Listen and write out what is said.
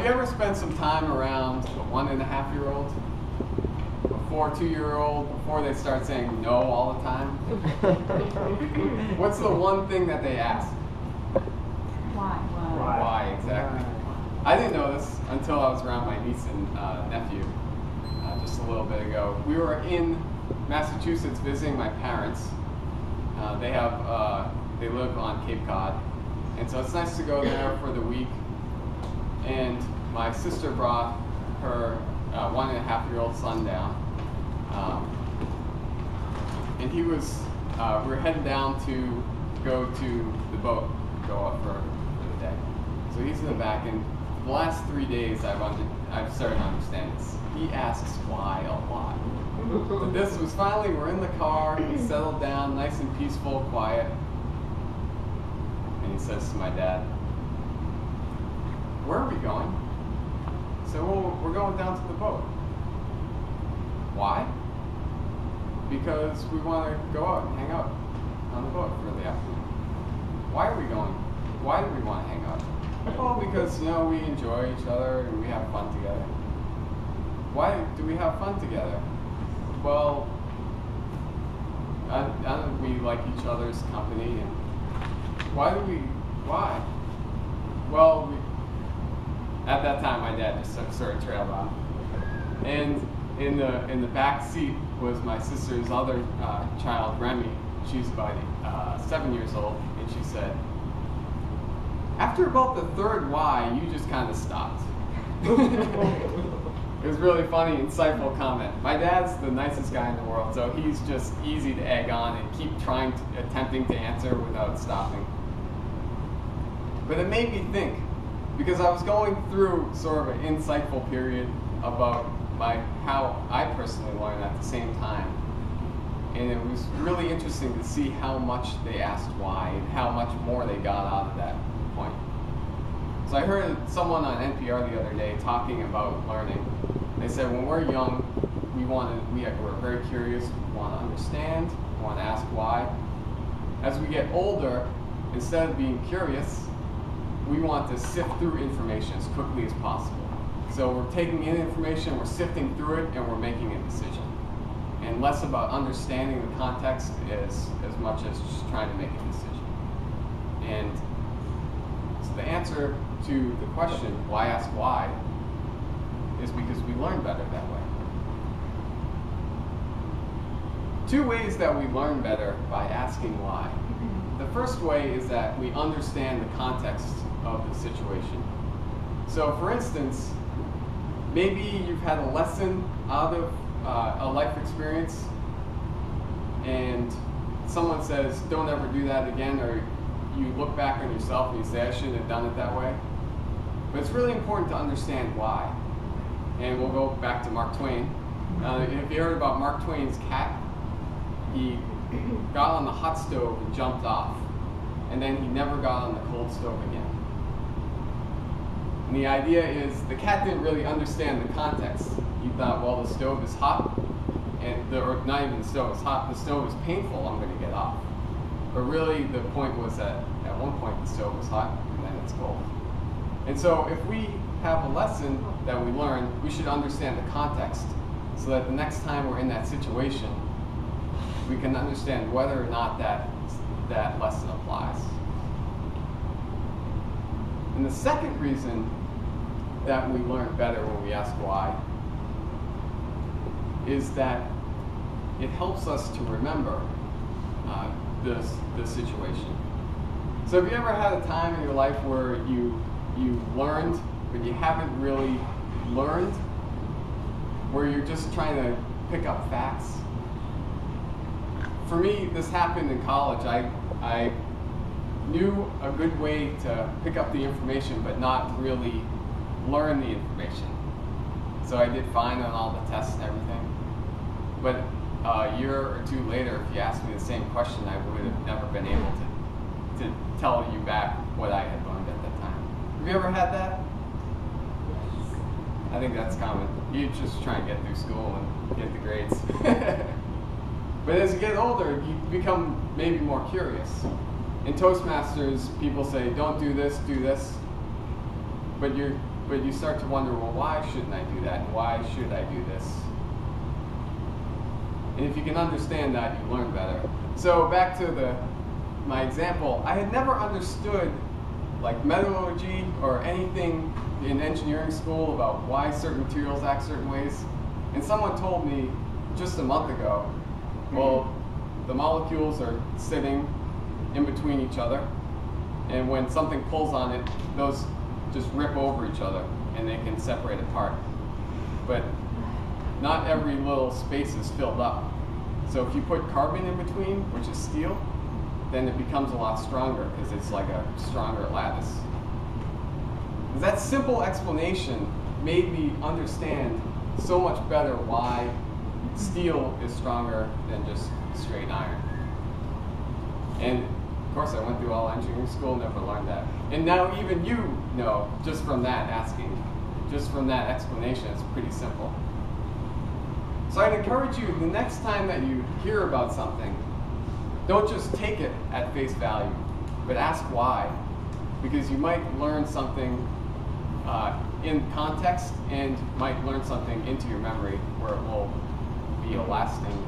you ever spent some time around a 1.5-year-old? Before 2-year-old, before they start saying no all the time? What's the one thing that they ask? Why? Why, exactly. I didn't know this until I was around my niece and nephew just a little bit ago. We were in Massachusetts visiting my parents. They live on Cape Cod, and so it's nice to go there for the week. And my sister brought her 1.5-year-old son down, and he was. We were heading down to go to the boat, go up for the day. So he's in the back, and the last 3 days I've started to understand this. He asks why a lot. But this was finally, we're in the car, he settled down, nice and peaceful, quiet. And he says to my dad, "Where are we going?" I said, "Well, we're going down to the boat." "Why?" "Because we want to go out and hang out on the boat for the afternoon." "Why are we going? Why do we want to hang out?" "Well, because, we enjoy each other and we have fun together." "Why do we have fun together?" "Well, we like each other's company, and why? Well, at that time, my dad just sort of trailed off. And in the back seat was my sister's other child, Remy. She's about 7 years old, and she said, "After about the third why, you just kind of stopped." It was really funny, insightful comment. My dad's the nicest guy in the world, so he's just easy to egg on and keep attempting to answer without stopping. But it made me think, because I was going through sort of an insightful period about how I personally learned at the same time. And it was really interesting to see how much they asked why and how much more they got out of that point. So I heard someone on NPR the other day talking about learning. They said when we're young, we're very curious, we want to understand, we want to ask why. As we get older, instead of being curious, we want to sift through information as quickly as possible. So we're taking in information, we're sifting through it, and we're making a decision. And less about understanding the context as much as just trying to make a decision. And so the answer to the question, why ask why, is because we learn better that way. 2 ways that we learn better by asking why. The first way is that we understand the context of the situation. So for instance, maybe you've had a lesson out of a life experience, and someone says, "Don't ever do that again," or you look back on yourself and you say, "I shouldn't have done it that way." But it's really important to understand why. And we'll go back to Mark Twain. If you heard about Mark Twain's cat, he got on the hot stove and jumped off, and then he never got on the cold stove again. And the idea is the cat didn't really understand the context. He thought, well, the stove is hot, or not even the stove is hot, the stove is painful, I'm going to get off. But really the point was that at one point the stove was hot, and then it's cold. And so if we have a lesson that we learn, we should understand the context so that the next time we're in that situation, we can understand whether or not that lesson applies. And the second reason that we learn better when we ask why is that it helps us to remember the situation. So have you ever had a time in your life where you learned, but you haven't really learned, where you're just trying to pick up facts? For me, this happened in college. I knew a good way to pick up the information, but not really learn the information. So I did fine on all the tests and everything. But a year or two later, if you asked me the same question, I would have never been able to tell you back what I had learned at that time. Have you ever had that? I think that's common. You just try and get through school and get the grades. But as you get older, you become maybe more curious. In Toastmasters, people say, don't do this, do this. But you're but you start to wonder, well, why shouldn't I do that? And why should I do this? And if you can understand that, you learn better. So back to my example, I had never understood like metallurgy or anything in engineering school about why certain materials act certain ways. And someone told me just a month ago, well, the molecules are sitting in between each other, and when something pulls on it, those just rip over each other and they can separate apart. But not every little space is filled up. So if you put carbon in between, which is steel, then it becomes a lot stronger because it's like a stronger lattice. That simple explanation made me understand so much better why steel is stronger than just straight iron. And of course, I went through all engineering school, never learned that. And now even you know, just from that asking, just from that explanation, it's pretty simple. So I'd encourage you, the next time that you hear about something, don't just take it at face value, but ask why. Because you might learn something in context and might learn something into your memory where it will be a lasting